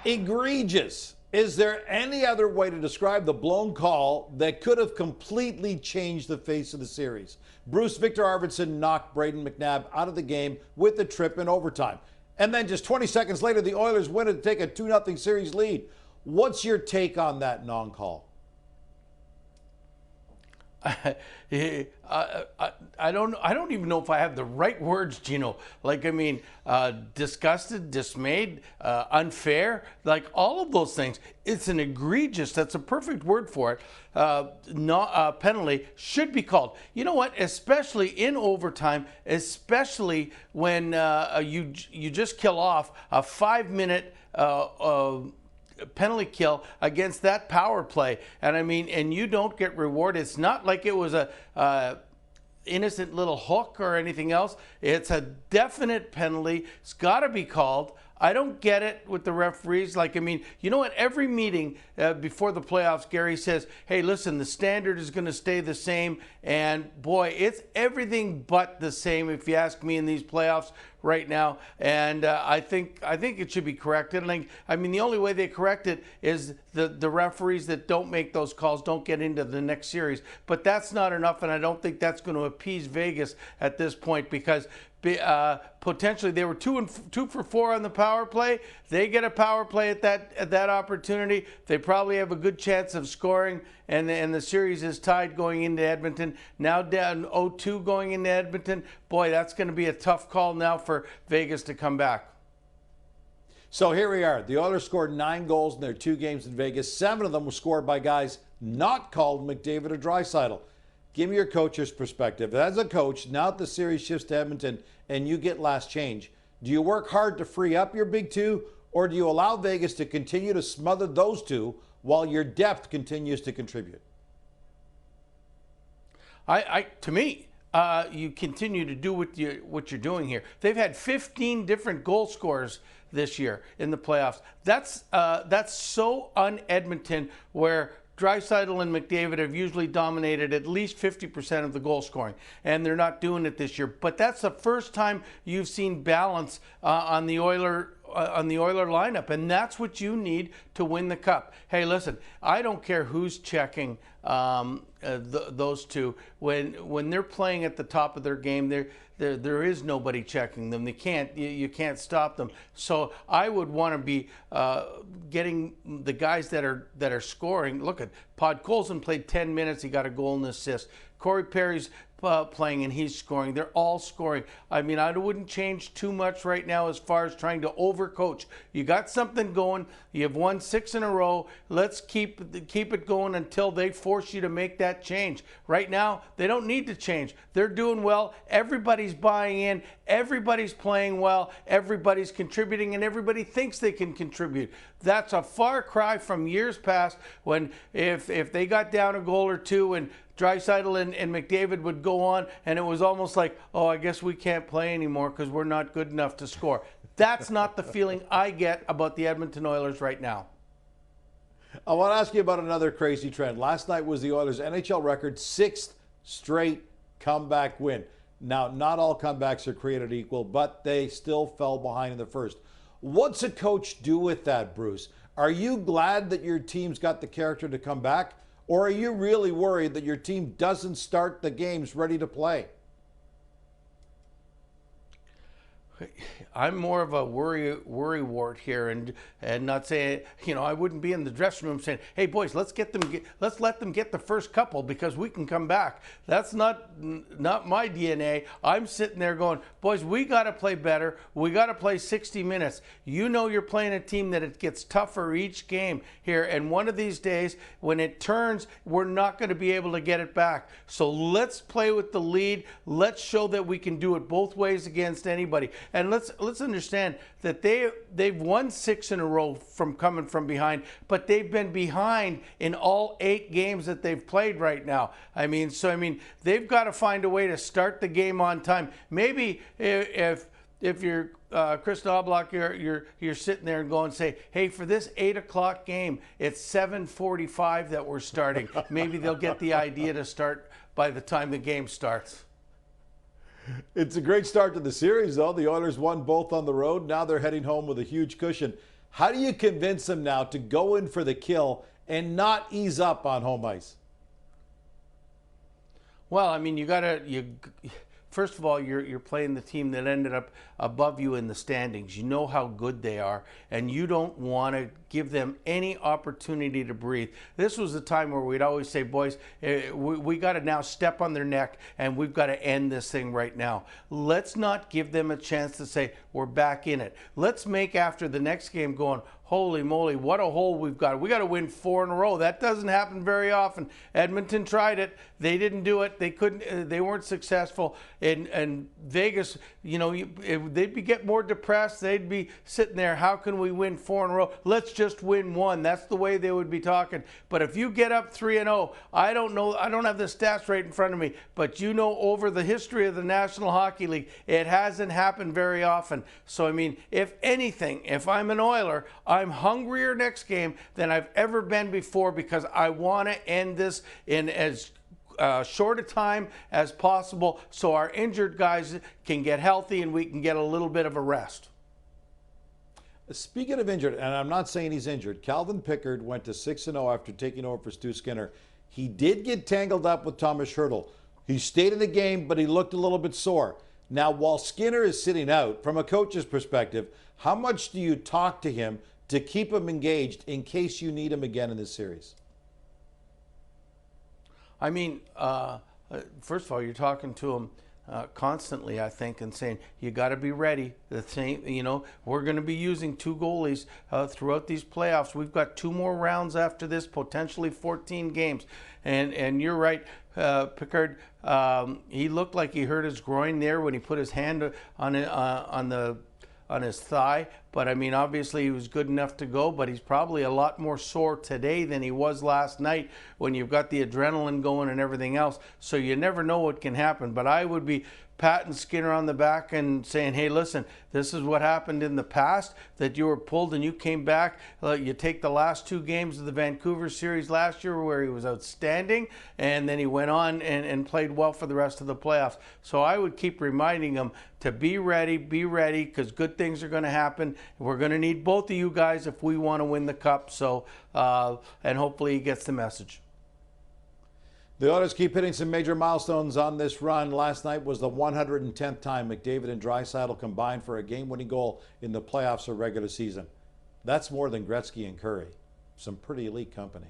Egregious. Is there any other way to describe the blown call that could have completely changed the face of the series? Bruce Viktor Arvidsson knocked Brayden McNabb out of the game with the trip in overtime. And then just 20 seconds later, the Oilers win it to take a 2-0 series lead. What's your take on that non-call? I don't even know if I have the right words, Gino. Disgusted, dismayed, unfair, like all of those things. It's an egregious, that's a perfect word for it. Penalty should be called. You know what? Especially in overtime, especially when you just kill off a 5-minute penalty kill against that power play, and you don't get rewarded. It's not like it was a innocent little hook or anything else. It's a definite penalty. It's got to be called. I don't get it with the referees. You know what? Every meeting before the playoffs, Gary says, hey, listen, the standard is going to stay the same. And boy, it's everything but the same, if you ask me, in these playoffs right now. And I think it should be corrected. The only way they correct it is the referees that don't make those calls don't get into the next series. But that's not enough, and I don't think that's going to appease Vegas at this point, because potentially they were 2 for 4 on the power play. They get a power play at that opportunity. They probably have a good chance of scoring, and the series is tied going into Edmonton. Now down 0-2 going into Edmonton. Boy, that's going to be a tough call now for Vegas to come back. So here we are. The Oilers scored 9 goals in their 2 games in Vegas. 7 of them were scored by guys not called McDavid or Draisaitl. Give me your coach's perspective. As a coach, now that the series shifts to Edmonton and you get last change, do you work hard to free up your big 2, or do you allow Vegas to continue to smother those 2 while your depth continues to contribute? To me, you continue to do what you're doing here. They've had 15 different goal scorers this year in the playoffs. That's so un-Edmonton, where Draisaitl and McDavid have usually dominated at least 50% of the goal scoring, and they're not doing it this year. But that's the first time you've seen balance on the Oiler lineup, and that's what you need to win the cup. Hey, listen, I don't care who's checking those 2 when they're playing at the top of their game. There is nobody checking them. You can't stop them. So I would want to be getting the guys that are scoring. Look at Podkolzin played 10 minutes. He got a goal and assist. Corey Perry's playing and he's scoring. They're all scoring. I wouldn't change too much right now as far as trying to overcoach. You got something going. You have won 6 in a row. Let's keep it going until they force you to make that change. Right now, they don't need to change. They're doing well. Everybody's buying in. Everybody's playing well. Everybody's contributing, and everybody thinks they can contribute. That's a far cry from years past, when if they got down a goal or 2 and Draisaitl and McDavid would go on, and it was almost like, oh, I guess we can't play anymore because we're not good enough to score. That's not the feeling I get about the Edmonton Oilers right now. I want to ask you about another crazy trend. Last night was the Oilers' NHL record 6th straight comeback win. Now, not all comebacks are created equal, but they still fell behind in the first. What's a coach do with that, Bruce? Are you glad that your team's got the character to come back? Or are you really worried that your team doesn't start the games ready to play? I'm more of a worry wart here, and not saying, I wouldn't be in the dressing room saying, hey boys, let's let them get the first couple because we can come back. That's not my DNA. I'm sitting there going, boys, we got to play better. We got to play 60 minutes. You're playing a team that it gets tougher each game here, and one of these days when it turns, we're not going to be able to get it back. So let's play with the lead. Let's show that we can do it both ways against anybody. And let's understand that they've won 6 in a row from coming from behind, but they've been behind in all 8 games that they've played right now. They've got to find a way to start the game on time. Maybe if you're Chris Knobloch, you're sitting there and going, say, hey, for this 8 o'clock game, it's 7:45 that we're starting. Maybe they'll get the idea to start by the time the game starts. It's a great start to the series, though. The Oilers won both on the road. Now they're heading home with a huge cushion. How do you convince them now to go in for the kill and not ease up on home ice? Well, I mean, first of all, you're playing the team that ended up above you in the standings. You know how good they are, and you don't want to give them any opportunity to breathe. This was the time where we'd always say, boys, we got to now step on their neck, and we've got to end this thing right now. Let's not give them a chance to say, we're back in it. Let's make after the next game going, holy moly, what a hole we've got. We got to win 4 in a row. That doesn't happen very often. Edmonton tried it. They didn't do it. They couldn't. They weren't successful. And Vegas, they'd get more depressed. They'd be sitting there, how can we win 4 in a row? Let's just win 1. That's the way they would be talking. But if you get up 3-0, I don't know. I don't have the stats right in front of me. But over the history of the National Hockey League, it hasn't happened very often. So, I mean, if anything, if I'm an Oiler, I'm hungrier next game than I've ever been before because I want to end this in as short a time as possible so our injured guys can get healthy and we can get a little bit of a rest. Speaking of injured, and I'm not saying he's injured, Calvin Pickard went to 6-0 after taking over for Stu Skinner. He did get tangled up with Thomas Hertl. He stayed in the game, but he looked a little bit sore. Now, while Skinner is sitting out, from a coach's perspective, how much do you talk to him to keep him engaged in case you need him again in this series? I mean, first of all, you're talking to him constantly, I think, and saying, you got to be ready. The same, we're going to be using 2 goalies throughout these playoffs. We've got 2 more rounds after this, potentially 14 games. And you're right, Pickard, he looked like he hurt his groin there when he put his hand on his thigh, but I mean, obviously he was good enough to go, but he's probably a lot more sore today than he was last night when you've got the adrenaline going and everything else. So you never know what can happen, but I would be patting Skinner on the back and saying, hey, listen, this is what happened in the past, that you were pulled and you came back. You take the last 2 games of the Vancouver series last year where he was outstanding, and then he went on and played well for the rest of the playoffs. So I would keep reminding him to be ready, because good things are going to happen. We're going to need both of you guys if we want to win the cup. So, and hopefully he gets the message. The Oilers keep hitting some major milestones on this run. Last night was the 110th time McDavid and Draisaitl combined for a game-winning goal in the playoffs or regular season. That's more than Gretzky and Curry. Some pretty elite company.